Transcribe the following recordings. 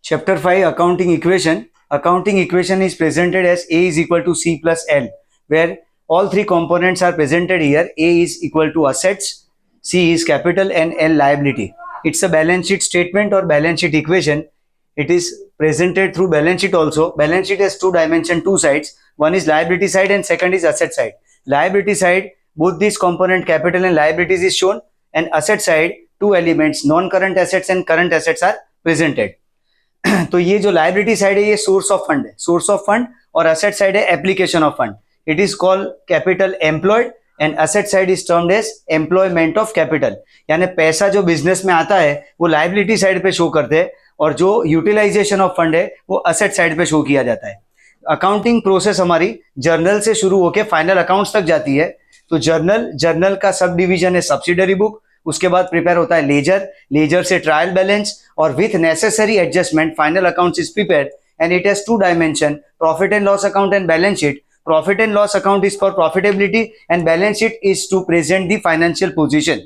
Chapter 5 Accounting Equation. Accounting equation is presented as A is equal to C plus L, where all three components are presented here. A is equal to assets, C is capital, and L liability. It's a balance sheet statement or balance sheet equation. It is presented through balance sheet also. Balance sheet has two dimensions, two sides. One is liability side and second is asset side. Liability side, both these component capital and liabilities is shown, and asset side, two elements, non-current assets and current assets are presented. तो ये जो liability side है ये source of fund है, source of fund, और asset side है application of fund. It is called capital employed and asset side is termed as employment of capital. यानी पैसा जो बिजनेस में आता है वो लाइबिलिटी साइड पे शो करते हैं और जो यूटिलाइजेशन ऑफ फंड है वो असेट साइड पे शो किया जाता है. अकाउंटिंग प्रोसेस हमारी जर्नल से शुरू होकर फाइनल अकाउंट्स तक जाती है. तो जर्नल का सब डिवीजन है सब्सिडरी बुक, उसके बाद प्रिपेयर होता है लेजर, लेजर से ट्रायल बैलेंस, और with necessary adjustment final accounts is prepared and it has two dimension, profit and loss account and balance sheet. Profit and loss account is for profitability and balance sheet is to present the financial position.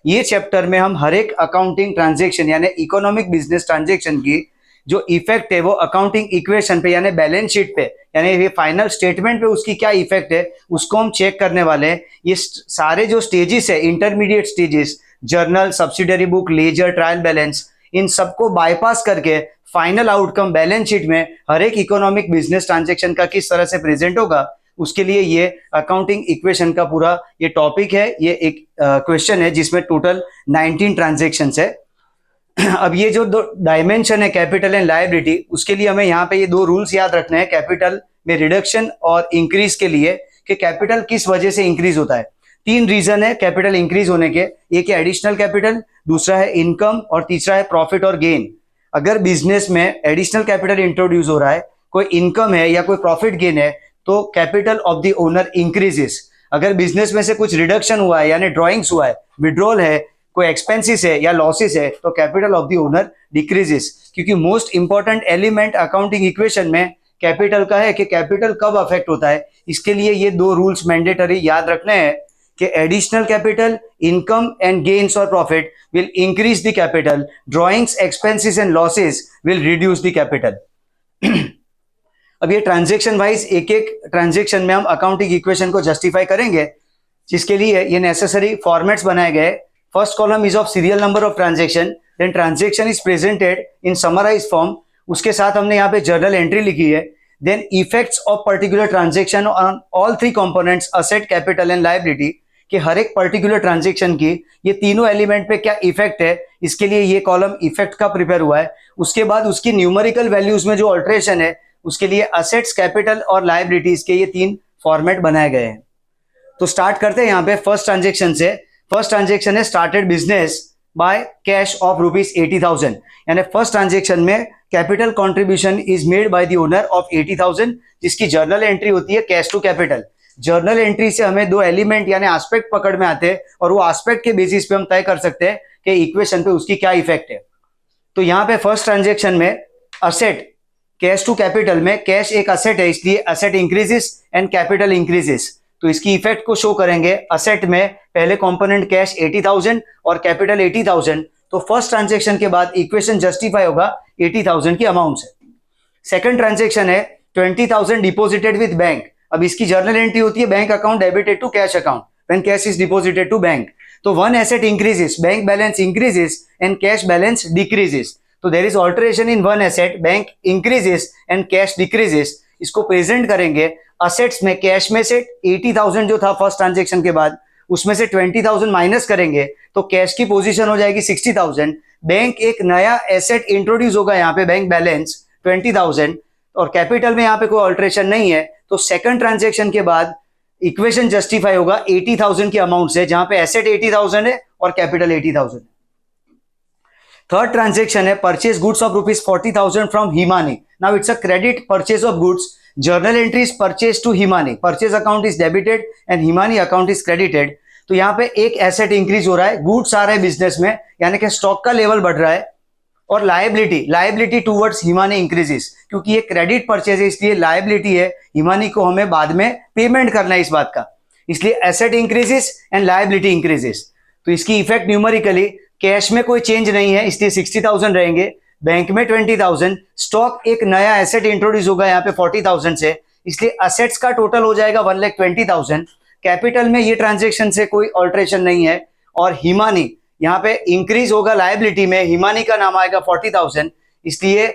ये chapter में हम हर एक accounting transaction यानी economic business transaction की जो effect है वो अकाउंटिंग इक्वेशन पे यानी बैलेंस शीट पे यानी ये फाइनल स्टेटमेंट पे उसकी क्या इफेक्ट है उसको हम चेक करने वाले हैं. ये सारे जो स्टेजेस है, intermediate stages, journal, subsidiary book, ledger, trial balance, इन सबको बाईपास करके फाइनल आउटकम बैलेंस शीट में हर एक इकोनॉमिक बिजनेस ट्रांजेक्शन का किस तरह से प्रेजेंट होगा, उसके लिए ये अकाउंटिंग इक्वेशन का पूरा ये टॉपिक है. ये एक क्वेश्चन है जिसमें टोटल 19 ट्रांजेक्शंस है. अब ये जो दो डायमेंशन है कैपिटल एंड लायबिलिटी, उसके लिए हमें यहाँ पे ये दो रूल्स याद रखने हैं कैपिटल में रिडक्शन और इंक्रीज के लिए, कि कैपिटल किस वजह से इंक्रीज होता है. तीन रीजन है कैपिटल इंक्रीज होने के. एक है एडिशनल कैपिटल, दूसरा है इनकम और तीसरा है प्रॉफिट और गेन. अगर बिजनेस में एडिशनल कैपिटल इंट्रोड्यूस हो रहा है, कोई इनकम है या कोई प्रॉफिट गेन है, तो capital of the owner increases. अगर बिजनेस में से कुछ रिडक्शन हुआ है यानी ड्रॉइंग्स हुआ है, विड्रॉल है, कोई एक्सपेंसिस है या लॉसेस है, तो capital of the owner decreases. क्योंकि most important element accounting equation में कैपिटल का है कि कैपिटल कब अफेक्ट होता है. इसके लिए ये दो रूल्स मैंडेटरी याद रखने हैं कि additional capital, income and gains और profit will increase the capital, drawings, expenses and losses will reduce the capital. अब ये ट्रांजेक्शन वाइज एक एक ट्रांजेक्शन में हम अकाउंटिंग इक्वेशन को जस्टिफाई करेंगे, जिसके लिए ये नेसेसरी फॉर्मेट्स बनाए गए. First column is of serial number of transaction, then transaction is presented in summarise form. उसके साथ हमने यहाँ पे जर्नल एंट्री लिखी है. Then effects of particular transaction on all three components asset, capital and liability, कि हर एक पर्टिकुलर ट्रांजेक्शन की ये तीनों एलिमेंट पे क्या इफेक्ट है, इसके लिए ये कॉलम इफेक्ट का प्रिपेयर हुआ है. उसके बाद उसकी न्यूमेरिकल वैल्यूज में जो ऑल्ट्रेशन है उसके लिए असेट्स, कैपिटल और लायबिलिटीज के ये तीन फॉर्मेट बनाए गए हैं. तो स्टार्ट करते हैं यहाँ पे फर्स्ट ट्रांजेक्शन से. फर्स्ट ट्रांजेक्शन है started business by cash of ₹80,000. यानी फर्स्ट ट्रांजेक्शन में capital contribution is made by the owner of 80,000, जिसकी जर्नल एंट्री होती है cash to capital. Journal entry से हमें दो एलिमेंट यानी एस्पेक्ट पकड़ में आते हैं और वो एस्पेक्ट के बेसिस पे हम तय कर सकते हैं कि इक्वेशन पे उसकी क्या इफेक्ट है. तो यहाँ पे फर्स्ट ट्रांजेक्शन में असेट कैश टू कैपिटल में कैश एक असेट है, इसलिए asset increases and capital increases. तो इसकी इफेक्ट को शो करेंगे. असेट में पहले कंपोनेंट कैश 80,000 और कैपिटल 80,000. तो फर्स्ट ट्रांजेक्शन के बाद इक्वेशन जस्टिफाई होगा 80,000 की अमाउंट से. सेकंड ट्रांजेक्शन है 20,000 डिपोजिटेड विद बैंक. अब इसकी जर्नल एंट्री होती है bank account debited to cash account when cash is deposited to bank. तो one asset increases, bank balance increases and cash balance decreases. तो there is alteration in one asset, bank increases and cash decreases. इसको present करेंगे assets में. Cash में से 80,000 जो था first transaction के बाद, उसमें से 20,000 माइनस करेंगे तो कैश की पोजीशन हो जाएगी 60,000. बैंक एक नया एसेट इंट्रोड्यूस होगा यहाँ पे, बैंक बैलेंस 20,000, और कैपिटल में यहाँ पे कोई ऑल्टरेशन नहीं है. तो सेकंड ट्रांजेक्शन के बाद इक्वेशन जस्टिफाई होगा 80,000 की अमाउंट से, जहां पे एसेट 80,000 है और कैपिटल 80,000 है. थर्ड ट्रांजेक्शन है purchase goods of ₹40,000 from Himani. Now it's a credit purchase of goods. Journal entry is purchase to Himani, purchase account is debited and Himani account is credited. तो यहाँ पे एक एसेट इंक्रीज हो रहा है, गुड्स आ रहा है बिजनेस में, यानी कि स्टॉक का लेवल बढ़ रहा है. और लायबिलिटी टूवर्ड्स हिमानी इंक्रीजेस, क्योंकि ये क्रेडिट परचेज है इसलिए लायबिलिटी है, हिमानी को हमें बाद में पेमेंट करना है इस बात का, इसलिए asset increases and liability increases. तो इसकी इफेक्ट न्यूमेरिकली कैश में कोई चेंज नहीं है इसलिए 60,000 रहेंगे. बैंक में 20,000, स्टॉक एक नया एसेट इंट्रोड्यूस होगा यहाँ पे 40,000 से, इसलिए असेट्स का टोटल हो जाएगा 1,20,000। कैपिटल में ये ट्रांजेक्शन से कोई ऑल्ट्रेशन नहीं है। और हिमानी यहाँ पे इंक्रीज होगा लायबिलिटी में, हिमानी का नाम आएगा 40,000, इसलिए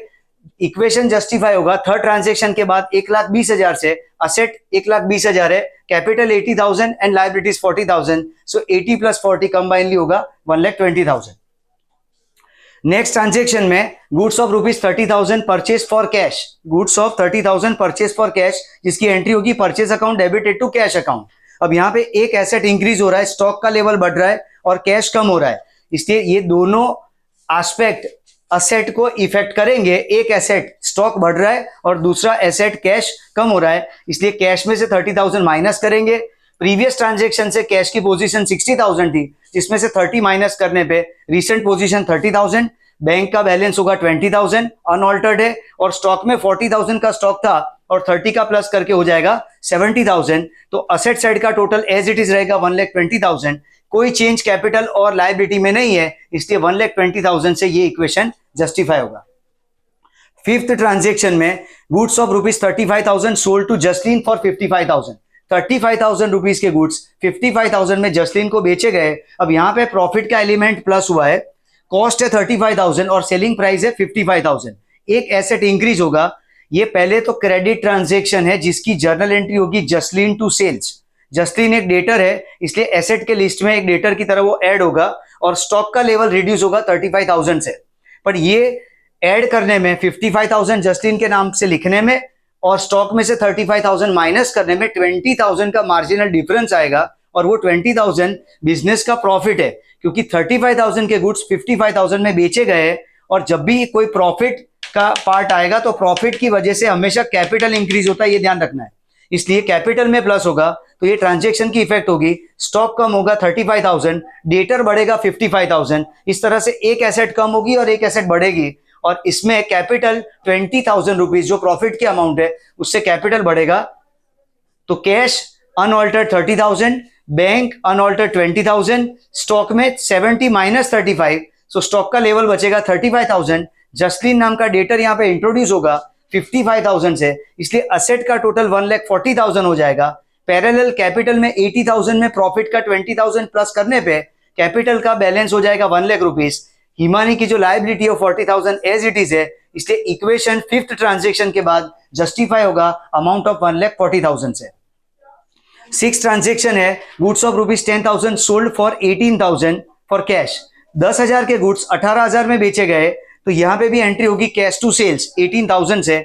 इक्वेशन जस्टिफाई होगा। थर्ड ट्रांजेक्शन के बाद 1,20,000 से असेट 1,20,000 है, capital 80,000 and liabilities 40,000, so 80 plus 40 combinedly होगा 1,20,000। नेक्स्ट ट्रांजेक्शन में goods of ₹30,000 purchase for cash, goods of 30,000 purchase for cash, जिसकी एंट्री होगी purchase account debited to cash account. अब यहाँ पे एक एसेट इंक्रीज हो रहा है, स्टॉक का लेवल बढ़ रहा है और कैश कम हो रहा है, इसलिए ये दोनों एस्पेक्ट असेट को इफेक्ट करेंगे। एक एसेट स्टॉक बढ़ रहा है और दूसरा एसेट कैश कम हो रहा है, इसलिए कैश में से 30,000 माइनस करेंगे। प्रीवियस ट्रांजेक्शन से कैश की पोजीशन 60,000 थी, जिसमें से 30 माइनस करने पे रिसेंट पोजीशन 30,000, बैंक का बैलेंस होगा 20,000 अनऑल्टर्ड है, और स्टॉक में 40,000 का स्टॉक था और 30 का प्लस करके हो जाएगा 70,000। तो असेट साइड का टोटल एज इट इज रहेगा 1,20,000, कोई चेंज कैपिटल और लायबिलिटी में नहीं है, इसलिए 1,20,000 से ये इक्वेशन जस्टिफाई होगा। फिफ्थ ट्रांजेक्शन में goods of ₹35,000 sold to Jasleen for 55,000, 35,000 rupees के गुड्स 55,000 में जसलीन को बेचे गए। अब यहाँ पे प्रॉफिट का एलिमेंट प्लस हुआ है, कॉस्ट है 35,000 और सेलिंग प्राइस है 55,000, एक एसेट इंक्रीज होगा। ये पहले तो क्रेडिट ट्रांजेक्शन है जिसकी जर्नल एंट्री होगी जसलीन टू सेल्स। जसलीन एक डेटर है, इसलिए एसेट के लिस्ट में एक डेटर की तरह वो ऐड होगा और स्टॉक का लेवल रिड्यूस होगा 35,000 से। पर ये ऐड करने में 55,000 जसलीन के नाम से लिखने में और स्टॉक में से 35,000 माइनस करने में 20,000 का मार्जिनल डिफरेंस आएगा, और वो 20,000 बिजनेस का प्रॉफिट है, क्योंकि 35,000 के गुड्स 55,000 में बेचे गए। और जब भी कोई प्रॉफिट का पार्ट आएगा तो प्रॉफिट की वजह से हमेशा कैपिटल इंक्रीज होता है, ये ध्यान रखना है, इसलिए कैपिटल में प्लस होगा तो ये ट्रांजेक्शन की इफेक्ट होगी। स्टॉक कम होगा 35,000, डेटर बढ़ेगा 55,000, इस तरह से एक एसेट कम होगी और एक एसेट बढ़ेगी, और इसमें कैपिटल 20,000 रुपीज जो प्रॉफिट की अमाउंट है उससे कैपिटल बढ़ेगा। तो cash unaltered 30,000, bank unaltered 20,000, stock में 70 माइनस 35, सो स्टॉक का लेवल बचेगा 35,000। जसलीन नाम का डेटर यहाँ पे इंट्रोड्यूस होगा 55,000 से, इसलिए असेट का टोटल 1,40,000 हो जाएगा। पैरेलल कैपिटल में 80,000 में प्रॉफिट का 20,000 प्लस करने पे कैपिटल का बैलेंस हो जाएगा 1 लाख रुपीज। हिमानी की जो लायबिलिटी है 40,000 एज इट इज है, इसलिए इक्वेशन फिफ्थ ट्रांजेक्शन के बाद जस्टिफाई होगा अमाउंट ऑफ 1,40,000 से। सिक्स ट्रांजेक्शन है goods of ₹10,000 sold for 18,000 for cash, 10,000 के गुड्स 18,000 में बेचे गए, तो यहां पे भी एंट्री होगी कैश टू सेल्स 18,000 से।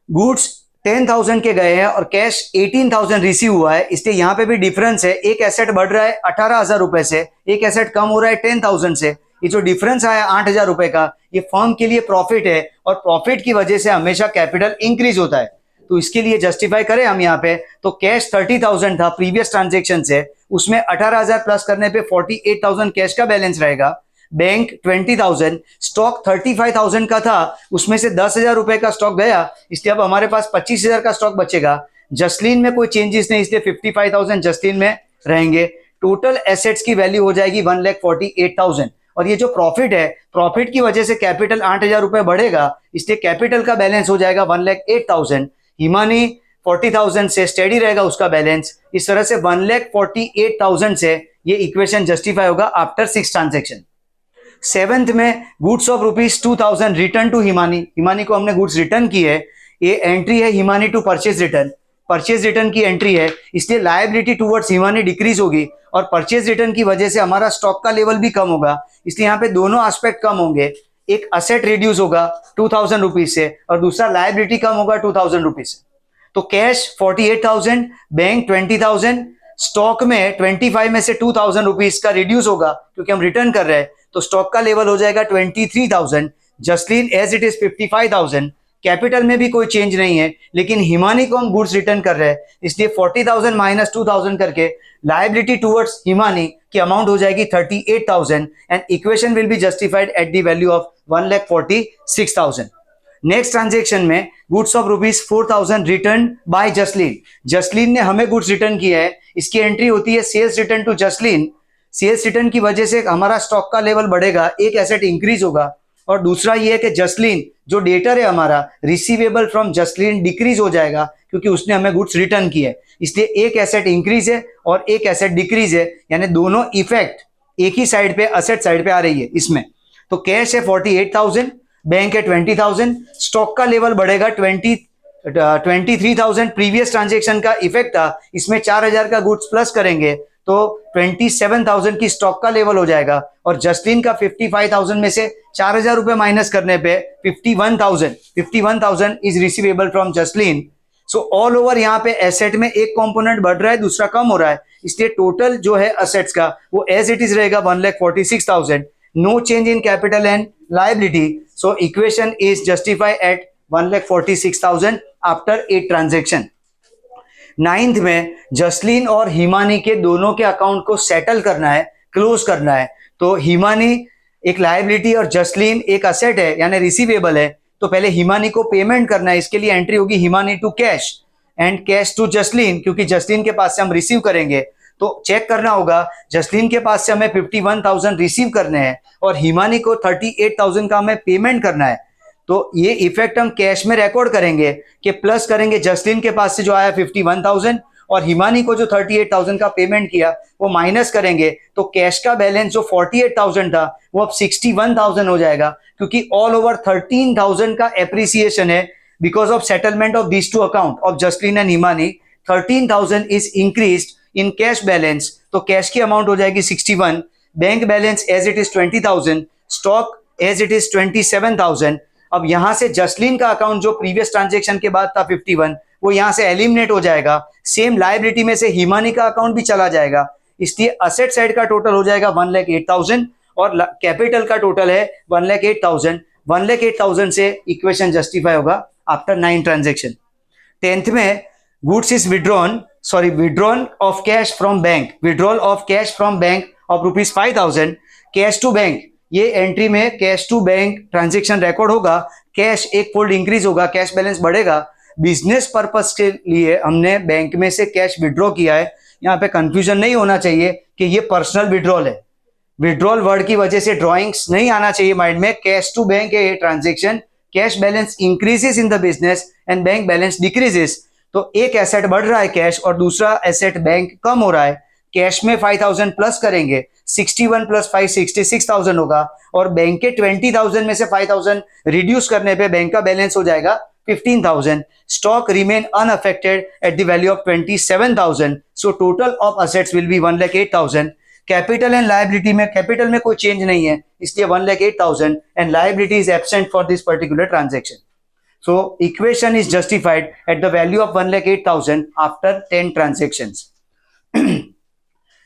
गुड्स 10,000 के गए हैं और कैश 18,000 रिसीव हुआ है, इसलिए यहां पे भी डिफरेंस है, एक एसेट बढ़ रहा है 18,000 रुपए से, एक एसेट कम हो रहा है 10,000 से। ये जो डिफरेंस आया 8,000 रुपए का, ये फर्म के लिए प्रॉफिट है और प्रॉफिट की वजह से हमेशा कैपिटल इंक्रीज होता है, तो इसके लिए जस्टिफाई करें हम यहाँ पे, तो कैश 30,000 था प्रीवियस ट्रांजेक्शन से, उसमें 18,000 प्लस करने पे 48,000 कैश का बैलेंस रहेगा। बैंक 20,000, स्टॉक 35,000 का था, उसमें से 10,000 रुपए का स्टॉक गया, इसलिए अब हमारे पास 25,000 का स्टॉक बचेगा। जसलीन में कोई चेंजेस नहीं, इसलिए 55,000 जसलीन में रहेंगे। टोटल एसेट्स की वैल्यू हो जाएगी 1,48,000, और ये जो प्रॉफिट है, प्रॉफिट की वजह से कैपिटल 8,000 रुपए बढ़ेगा, इसलिए कैपिटल का बैलेंस हो जाएगा 1,08,000। हिमानी 40,000 से स्टेडी रहेगा उसका बैलेंस, इस तरह से 1,48,000 से ये इक्वेशन जस्टिफाई होगा आफ्टर 6 ट्रांजेक्शन। सेवेंथ में goods of ₹2,000 return to Himani, Himani को हमने गुड्स रिटर्न की है, ये एंट्री है Himani to purchase return, purchase return की एंट्री है, इसलिए लायबिलिटी टुवर्ड्स हिमानी डिक्रीज होगी और परचेज रिटर्न की वजह से हमारा स्टॉक का लेवल भी कम होगा, इसलिए यहाँ पे दोनों एस्पेक्ट कम होंगे। एक असेट रिड्यूस होगा 2,000 रुपीज से और दूसरा लायबिलिटी कम होगा 2,000 रुपीज से। तो कैश 48,000, बैंक 20,000, स्टॉक में 25 में से 2,000 रुपीज का रिड्यूस होगा क्योंकि हम रिटर्न कर रहे हैं, तो स्टॉक का लेवल हो जाएगा 23,000। Jasleen as it is 55,000, capital में भी कोई चेंज नहीं है, लेकिन हिमानी को हम गुड्स रिटर्न कर रहे हैं, इसलिए 40,000 माइनस 2,000 करके लायबिलिटी टुवर्ड्स हिमानी की अमाउंट हो जाएगी 38,000 and equation will be justified at the value of 1,46,000। Next transaction में goods of ₹4,000 return by Jasleen, Jasleen ने हमें गुड्स रिटर्न किया है, इसकी एंट्री होती है sales return to Jasleen. Sales return की वजह से हमारा स्टॉक का लेवल बढ़ेगा, एक एसेट इंक्रीज होगा, और दूसरा ये है कि जसलीन जो डेटर है हमारा, रिसीवेबल फ्रॉम जसलीन डिक्रीज हो जाएगा क्योंकि उसने हमें गुड्स रिटर्न किए, इसलिए एक एसेट इंक्रीज है और एक एसेट डिक्रीज है, यानी दोनों इफेक्ट एक ही साइड पे, असेट साइड पे आ रही है इसमें। तो कैश है 48,000, बैंक है 20,000, स्टॉक का लेवल बढ़ेगा 23,000, प्रीवियस ट्रांजेक्शन का इफेक्ट था, इसमें 4,000 का गुड्स प्लस करेंगे तो 27,000 की स्टॉक का लेवल हो जाएगा, और जस्टिन का 55,000 में से 4,000 रुपए माइनस करने पे 51,000 is receivable from Justin. So all over यहाँ पे एसेट में एक कंपोनेंट बढ़ रहा है, दूसरा कम हो रहा है, इसलिए टोटल जो है असेट्स का वो एज इट इज रहेगा 1,46,000, no change in capital and liability, so equation is justify at 1,46,000 after 8 transaction. Ninth में जसलीन और हिमानी के दोनों के अकाउंट को सेटल करना है, क्लोज करना है। तो हिमानी एक लायबिलिटी और जसलीन एक असेट है यानी रिसीवेबल है, तो पहले हिमानी को पेमेंट करना है, इसके लिए एंट्री होगी Himani to cash and cash to Jasleen, क्योंकि जसलीन के पास से हम रिसीव करेंगे। तो चेक करना होगा, जसलीन के पास से हमें 51,000 रिसीव करने हैं और हिमानी को 38,000 का हमें पेमेंट करना है। तो ये इफेक्ट हम कैश में रिकॉर्ड करेंगे कि प्लस करेंगे जसलीन के पास से जो आया 51,000 और हिमानी को जो 38,000 का पेमेंट किया वो माइनस करेंगे, तो कैश का बैलेंस जो 48,000 था वो अब 61,000 हो जाएगा, क्योंकि ऑल ओवर 13,000 का एप्रिसिएशन है because of settlement of these two account of Jasleen and Himani. 13,000 is increased in cash balance, तो कैश की अमाउंट हो जाएगी 61, bank balance as it is 20,000, stock as it is 27,000। अब यहां से जसलीन का अकाउंट जो प्रीवियस ट्रांजेक्शन के बाद था 51, वो यहां से एलिमिनेट हो जाएगा, सेम लायबिलिटी में से हिमानी का अकाउंट भी चला जाएगा, इसलिए असेट साइड का टोटल हो जाएगा 1,08,000 और कैपिटल का टोटल है 1,08,000। 1,08,000 से इक्वेशन जस्टिफाई होगा आफ्टर 9 ट्रांजेक्शन। 10th में goods is withdrawn of cash from bank, withdrawal of cash from bank of ₹5,000, cash to bank, ये एंट्री में cash to bank transaction record होगा, कैश एक फोल्ड इंक्रीज होगा, cash balance बढ़ेगा। Business purpose के लिए हमने बैंक में से कैश विड्रॉ किया है, यहाँ पे कंफ्यूजन नहीं होना चाहिए कि ये पर्सनल विड्रॉल है, विड्रॉल वर्ड की वजह से ड्रॉइंग्स नहीं आना चाहिए माइंड में, कैश टू बैंक है ये transaction, cash balance increases in the business and bank balance decreases, तो एक एसेट बढ़ रहा है कैश और दूसरा एसेट बैंक कम हो रहा है, कैश में 5,000 प्लस करेंगे, 61 प्लस 5 66,000 होगा, और बैंक के 20,000 में से 5,000 रिड्यूस करने पे बैंक का बैलेंस हो जाएगा 15,000। Stock remain unaffected at the value of 27,000, so total of assets will be 1,08,000। Capital and liability में, कैपिटल में कोई चेंज नहीं है, इसलिए 1,08,000 and liability is absent for this particular transaction, so equation is justified at the value of 1,08,000 after 10 transactions.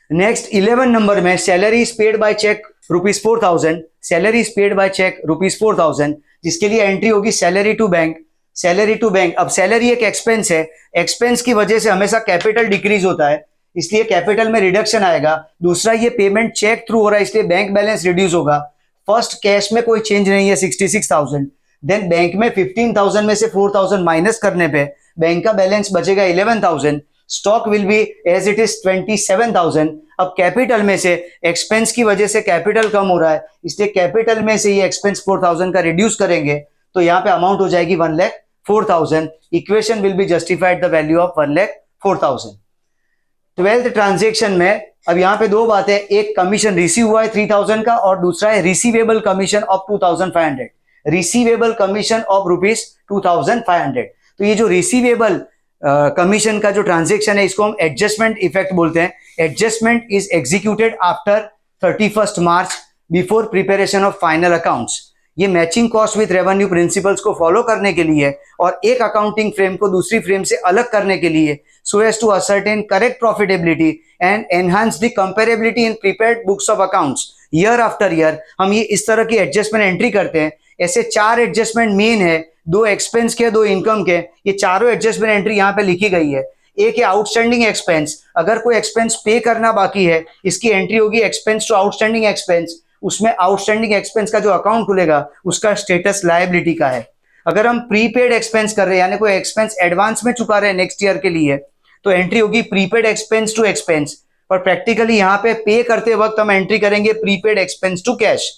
Next 11 number में salary is paid by cheque ₹4,000, salary is paid by cheque ₹4,000, जिसके लिए entry होगी salary to bank, salary to bank. अब salary एक expense है, expense की वजह से हमेशा कैपिटल डिक्रीज होता है, इसलिए कैपिटल में रिडक्शन आएगा। दूसरा ये पेमेंट चेक थ्रू हो रहा है, इसलिए बैंक बैलेंस रिड्यूस होगा। फर्स्ट कैश में कोई चेंज नहीं है 66,000, देन बैंक में 15,000 में से 4,000 माइनस करने पे बैंक का बैलेंस बचेगा 11,000, stock will be as it is 27,000। अब कैपिटल में से एक्सपेंस की वजह से कैपिटल कम हो रहा है, इसलिए कैपिटल में से ये एक्सपेंस 4,000 का रिड्यूस करेंगे, तो यहाँ पे अमाउंट हो जाएगी 1,04,000। Equation will be justified the value of 1,04,000। 12th transaction में अब यहाँ पे दो बातें, एक कमीशन रिसीव हुआ है 3,000 का और दूसरा है receivable commission of 2,500, receivable commission of ₹2,500। तो ये जो रिसीवेबल कमीशन का जो ट्रांजेक्शन है इसको हम एडजस्टमेंट इफेक्ट बोलते हैं। Adjustment is executed after 31st March before preparation of final accounts. ये matching cost with revenue principles को फॉलो करने के लिए और एक अकाउंटिंग फ्रेम को दूसरी फ्रेम से अलग करने के लिए, so as to ascertain correct profitability and enhance the comparability in prepared books of accounts year after year, हम ये इस तरह की एडजस्टमेंट एंट्री करते हैं। ऐसे 4 एडजस्टमेंट मेन है, 2 एक्सपेंस के 2 इनकम के, ये चारों एडजस्टमेंट एंट्री यहाँ पे लिखी गई है। एक है आउटस्टैंडिंग एक्सपेंस, अगर कोई एक्सपेंस पे करना बाकी है इसकी एंट्री होगी एक्सपेंस टू आउटस्टैंडिंग एक्सपेंस, उसमें आउटस्टैंडिंग एक्सपेंस का जो अकाउंट खुलेगा उसका स्टेटस लायबिलिटी का है। अगर हम प्रीपेड एक्सपेंस कर रहे हैं यानी कोई एक्सपेंस एडवांस में चुका रहे हैं नेक्स्ट ईयर के लिए, तो एंट्री होगी प्रीपेड एक्सपेंस टू एक्सपेंस, पर प्रैक्टिकली यहाँ पे पे करते वक्त हम एंट्री करेंगे प्रीपेड एक्सपेंस टू कैश।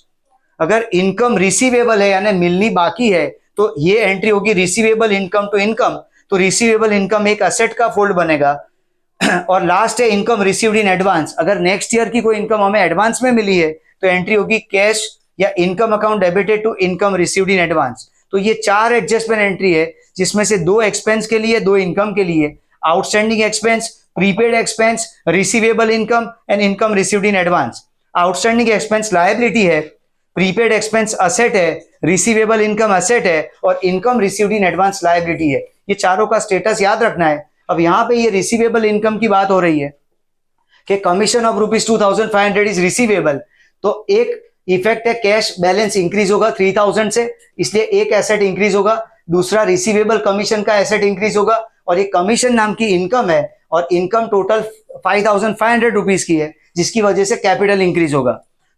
अगर इनकम रिसीवेबल है यानी मिलनी बाकी है तो ये एंट्री होगी रिसीवेबल इनकम टू इनकम, तो रिसीवेबल इनकम एक असेट का फोल्ड बनेगा। और लास्ट है इनकम रिसीव्ड इन एडवांस, अगर नेक्स्ट ईयर की कोई इनकम हमें एडवांस में मिली है तो एंट्री होगी कैश या income account debited to income received in advance. तो ये 4 एडजस्टमेंट एंट्री है जिसमें से 2 एक्सपेंस के लिए, 2 इनकम के लिए। Outstanding expense, prepaid expense, receivable income and income received in advance. Outstanding expense liability है, प्रीपेड एक्सपेंस असेट है, रिसीवेबल इनकम असेट है और income received in advance liability है। ये चारों का स्टेटस याद रखना है। अब यहाँ पे ये रिसीवेबल इनकम की बात हो रही है कि कमीशन ऑफ ₹2500 इज रिसीवेबल, तो एक इफेक्ट है कैश बैलेंस इंक्रीज होगा 3000 से, इसलिए एक एसेट इंक्रीज होगा, दूसरा रिसीवेबल कमीशन का एसेट इंक्रीज होगा और एक कमीशन नाम की इनकम है और इनकम टोटल 5500 रुपीज की है जिसकी वजह से कैपिटल इंक्रीज होगा।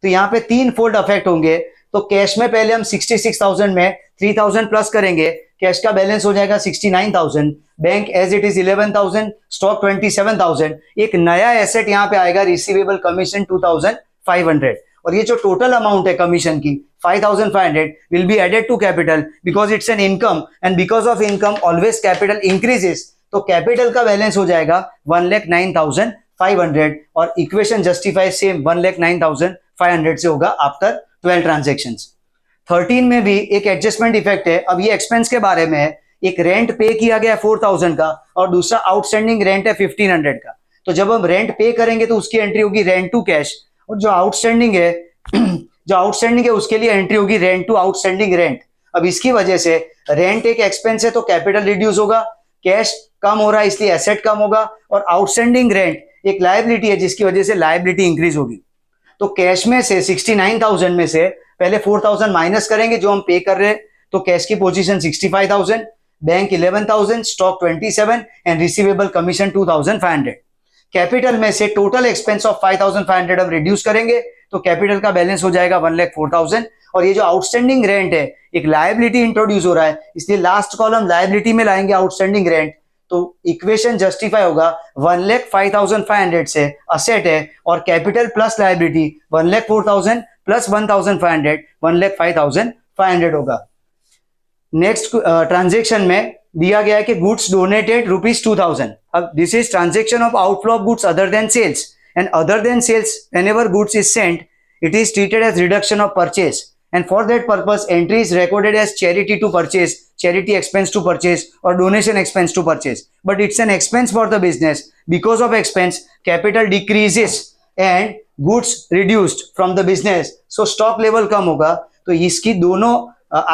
तो यहाँ पे 3 फोल्ड अफेक्ट होंगे। तो कैश में पहले हम 66,000 में 3000 प्लस करेंगे, कैश का बैलेंस हो जाएगा 69,000, bank as it is 11,000, stock 27,000, एक नया एसेट यहाँ पे आएगा रिसीवेबल कमीशन 2,500 और ये जो टोटल अमाउंट है कमीशन की 5,500 will be added to capital because it's an income and because of income always capital increases. तो कैपिटल का बैलेंस हो जाएगा 1,09,500 और इक्वेशन जस्टिफाई सेम 1,09,500 से होगा आफ्टर 12 ट्रांजेक्शंस। 13 में भी एक एडजस्टमेंट इफेक्ट है। अब ये एक्सपेंस के बारे में है, एक रेंट पे किया गया 4,000 का और दूसरा आउटस्टैंडिंग रेंट है 1,500 का। तो जब हम रेंट पे करेंगे तो उसकी एंट्री होगी रेंट टू कैश और जो आउटस्टैंडिंग है उसके लिए एंट्री होगी रेंट टू आउटस्टैंडिंग रेंट। अब इसकी वजह से रेंट एक एक्सपेंस है तो कैपिटल रिड्यूस होगा, कैश कम हो रहा है इसलिए एसेट कम होगा और आउटस्टैंडिंग रेंट एक लायबिलिटी है जिसकी वजह से लायबिलिटी इंक्रीज होगी। तो कैश में से 69,000 में से पहले 4,000 माइनस करेंगे जो हम पे कर रहे हैं, तो कैश की position 65,000, bank 11,000, stock 27 and receivable commission 2,500। Capital में से टोटल एक्सपेंस ऑफ 5,500 हम रिड्यूस करेंगे तो कैपिटल का बैलेंस हो जाएगा 1,04,000 और ये जो आउटस्टैंडिंग रेंट है एक लायबिलिटी इंट्रोड्यूस हो रहा है इसलिए लास्ट कॉलम लायबिलिटी में लाएंगे आउटस्टैंडिंग रेंट। तो इक्वेशन जस्टिफाई होगा 1,05,500 से असेट है और कैपिटल प्लस लायबिलिटी 1,04,000 प्लस 1,500 1,05,500 होगा। नेक्स्ट ट्रांजेक्शन में दिया गया है कि गुड्स डोनेटेड ₹2,000। अब this is transaction of outflow of goods other than sales and other than sales whenever goods is sent it is treated as reduction of purchase and for that purpose entry is recorded as charity to purchase, charity expense to purchase or donation expense to purchase, but it's an expense for the business. Because of expense capital decreases and goods reduced from the business, so stock level कम होगा। तो इसकी दोनों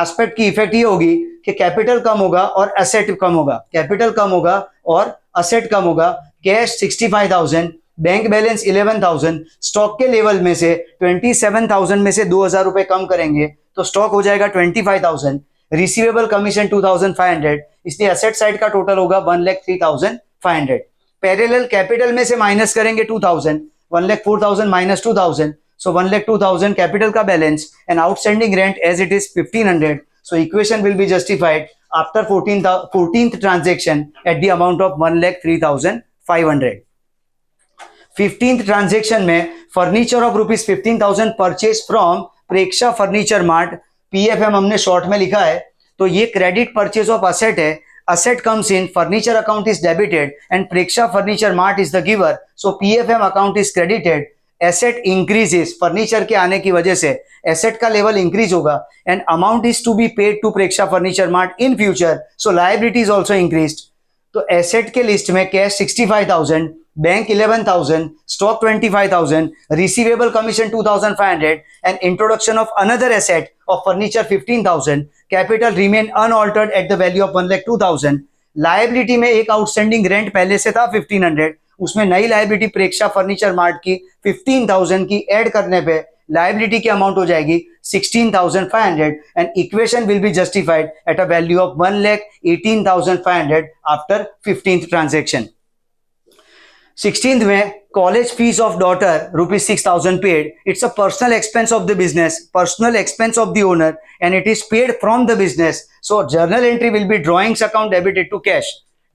aspect की effect ये होगी कि capital कम होगा और एसेट कम होगा, कैपिटल कम होगा और एसेट कम होगा। कैश 65,000, बैंक बैलेंस 11,000, स्टॉक के लेवल में से 27,000 में से 2,000 रुपए कम करेंगे तो स्टॉक हो जाएगा 25,000, रिसीवेबल कमीशन 2,500, इसलिए एसेट साइड का टोटल होगा 1,03,500। पैरेलल कैपिटल में से माइनस करेंगे 2,000, 1,04,000 माइनस 2,000, सो 1,02,000 कैपिटल का balance and outstanding rent as it is 1,500, so equation will be justified after 14th transaction at the amount of 1,03,500। 15th transaction में furniture of ₹15,000 purchase from Preksha furniture mart, PFM हमने short में लिखा है। तो ये credit purchase of asset है, asset comes in, furniture account is debited and Preksha Furniture Mart is the giver, so PFM account is credited, asset increases, furniture के आने की वजह से asset का level increase होगा and amount is to be paid to Preksha Furniture Mart in future, so liability is also increased। तो asset के list में cash 65,000, bank 11,000, stock 25,000, receivable commission 2,500 and introduction of another asset of furniture 15,000, capital remain unaltered at the value of 1,02,000। Liability में एक outstanding rent पहले से था 1,500, उसमें नई लायबिलिटी प्रेक्षा फर्नीचर मार्ट की 15,000 की ऐड करने पे लायबिलिटी की अमाउंट हो जाएगी 16,500 and equation will be justified at a value of 1,18,500 after 15th transaction. 16th में कॉलेज फीस ऑफ डॉटर ₹6,000 पेड, it's a personal expense of the business, personal expense of the owner and it is paid from the business, so journal entry will be drawings account debited to cash,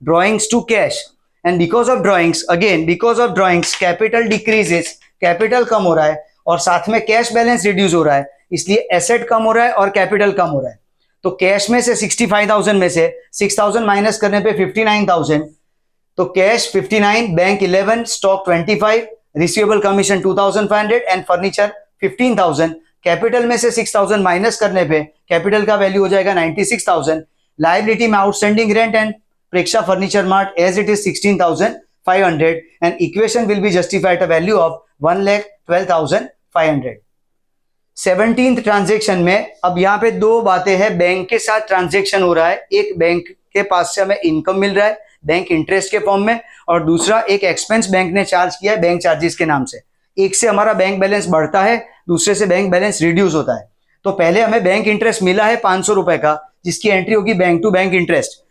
drawings to cash and because of drawings, again because of drawings capital decreases, capital कम हो रहा है और साथ में cash balance reduce हो रहा है, इसलिए एसेट कम हो रहा है और कैपिटल कम हो रहा है। तो कैश में से 65,000 में से 6,000 माइनस करने पे 59,000, तो cash 59, bank 11, stock 25, receivable commission 2,500 and furniture 15,000। Capital में से 6,000 माइनस करने पे कैपिटल का वैल्यू हो जाएगा 96,000। लाइबिलिटी में outstanding rent and Preksha furniture mart as it is 16,500 and equation will be justified a value of 1,12,500। 17th transaction में अब यहाँ पे दो बातें हैं। बैंक के साथ ट्रांजेक्शन हो रहा है, एक बैंक के पास से हमें इनकम मिल रहा है बैंक इंटरेस्ट के फॉर्म में, और दूसरा एक एक्सपेंस बैंक ने चार्ज किया है बैंक चार्जेस के नाम से। एक से हमारा बैंक बैलेंस बढ़ता है, दूसरे से बैंक बैलेंस रिड्यूस होता है। तो पहले हमें बैंक इंटरेस्ट मिला है 500 रुपए का, जिसकी एंट्री होगी बैंक टू बैंक इंटरेस्ट,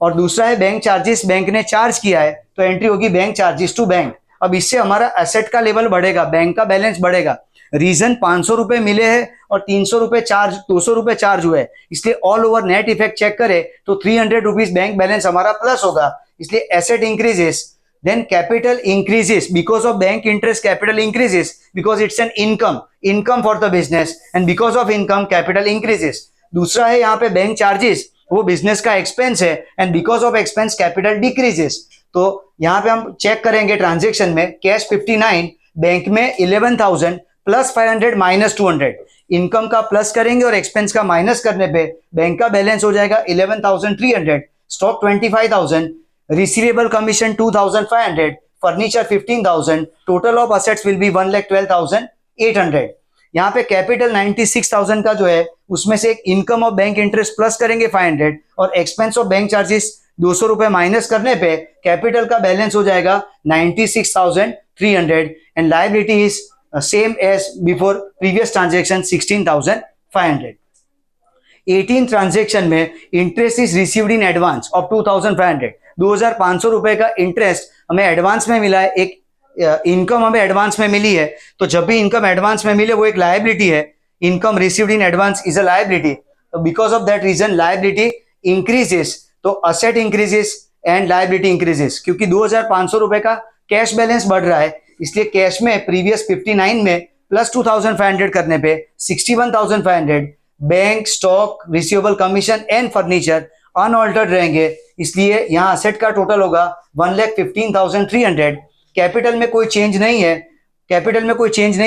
और दूसरा है बैंक चार्जेस बैंक ने चार्ज किया है, तो एंट्री होगी बैंक चार्जेस टू बैंक। अब इससे हमारा एसेट का लेवल बढ़ेगा, बैंक का बैलेंस बढ़ेगा। रीजन 500 रुपए मिले हैं और 300 रुपए चार्ज, 200 रुपए चार्ज हुए, इसलिए all over net effect check करें तो 300 रुपीज बैंक बैलेंस हमारा प्लस होगा, इसलिए asset increases, then capital increases because of bank interest, capital increases because it's an income for the business, and because of income capital increases। दूसरा है यहाँ पे bank charges, वो बिजनेस का expense है, and because of expense capital decreases. तो यहाँ पे हम चेक करेंगे ट्रांजेक्शन में कैश 59, बैंक में 11,000 प्लस 500 माइनस 200, इनकम का प्लस करेंगे और एक्सपेंस का माइनस करने पे बैंक का बैलेंस हो जाएगा 11,300, stock 25,000, receivable commission 2,500, furniture 15,000, total of assets will B 1,12,800। यहाँ पे कैपिटल 96,000 का जो है उसमें से एक income of bank interest plus करेंगे 500 और एक्सपेंस ऑफ बैंक चार्जेस 200 रुपए माइनस करने पे कैपिटल का बैलेंस हो जाएगा 96,300 and liability is same as before previous transaction 16,500। 18 transaction में interest is received in advance of 2,500, 2,500 रुपए का इंटरेस्ट हमें एडवांस में मिला है, एक इनकम हमें एडवांस में मिली है। तो जब भी इनकम एडवांस में मिले वो एक लायबिलिटी है, income received in advance is a liability, तो because of that reason liability increases, तो asset increases and liability increases. क्योंकि 2,500 रुपए का कैश बैलेंस बढ़ रहा है, इसलिए कैश में प्रीवियस 59 में प्लस 2,500 करने पे 61,500, bank, stock, receivable commission and furniture unaltered रहेंगे, इसलिए यहाँ असेट का टोटल होगा 1,15,300। कैपिटल में कोई चेंज नहीं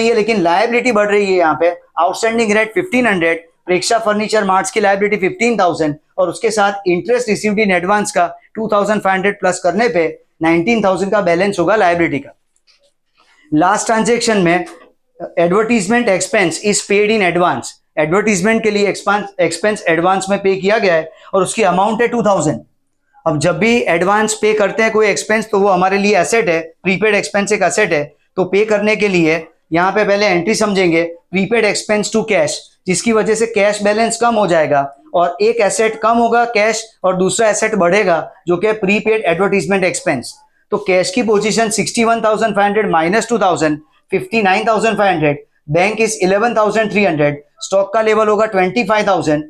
है, लेकिन लायबिलिटी बढ़ रही है। यहाँ पे आउटस्टैंडिंग रेट 1,500, प्रेक्षा फर्नीचर मार्ट्स की लायबिलिटी 15,000 और उसके साथ इंटरेस्ट रिसीव्ड इन एडवांस का 2,500 प्लस करने पे 19,000 का बैलेंस होगा लायबिलिटी का। लास्ट ट्रांजेक्शन में advertisement expense is paid in advance, advertisement के लिए एक्सपेंस एडवांस में पे किया गया है और उसकी अमाउंट है 2,000। अब जब भी एडवांस पे करते हैं कोई एक्सपेंस तो वो हमारे लिए एसेट है, प्रीपेड एक्सपेंस एक एसेट है, तो पे करने के लिए यहाँ पे पहले एंट्री समझेंगे प्रीपेड एक्सपेंस टू कैश, जिसकी वजह से कैश बैलेंस कम हो जाएगा और एक एसेट कम होगा कैश और दूसरा एसेट बढ़ेगा जो कि प्रीपेड एडवर्टीजमेंट एक्सपेंस। तो कैश की position 61,500 minus 2,000, 59,500, bank is 11,300, stock का लेवल होगा 25,000,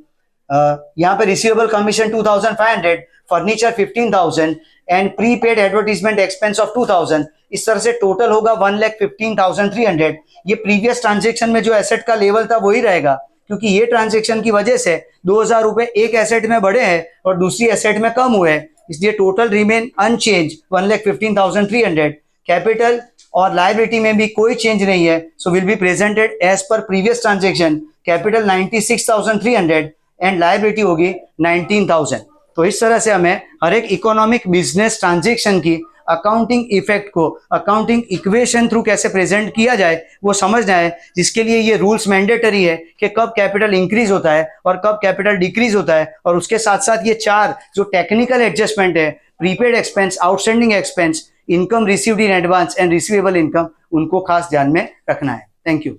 यहाँ पे receivable commission 2,500, furniture 15,000 and prepaid advertisement expense of 2,000। इस तरह से टोटल होगा 1,15,300। ये प्रीवियस ट्रांजेक्शन में जो एसेट का लेवल था वही रहेगा, क्योंकि ये ट्रांजेक्शन की वजह से 2,000 रुपए एक एसेट में बढ़े हैं और दूसरी एसेट में कम हुए, इसलिए टोटल रिमेन अनचेंज 1,15,300। कैपिटल और लायबिलिटी में भी कोई चेंज नहीं है, so will be presented as per previous transaction. Capital 96,300 and liability होगी 19,000। तो इस तरह से हमें हर एक इकोनॉमिक बिजनेस ट्रांजेक्शन की अकाउंटिंग इफेक्ट को अकाउंटिंग इक्वेशन थ्रू कैसे प्रेजेंट किया जाए वो समझना है, जिसके लिए ये रूल्स मैंडेटरी है कि कब कैपिटल इंक्रीज होता है और कब कैपिटल डिक्रीज होता है, और उसके साथ साथ ये चार जो टेक्निकल एडजस्टमेंट है, prepaid expense, outstanding expense, income received in advance and receivable income, उनको खास ध्यान में रखना है। Thank you.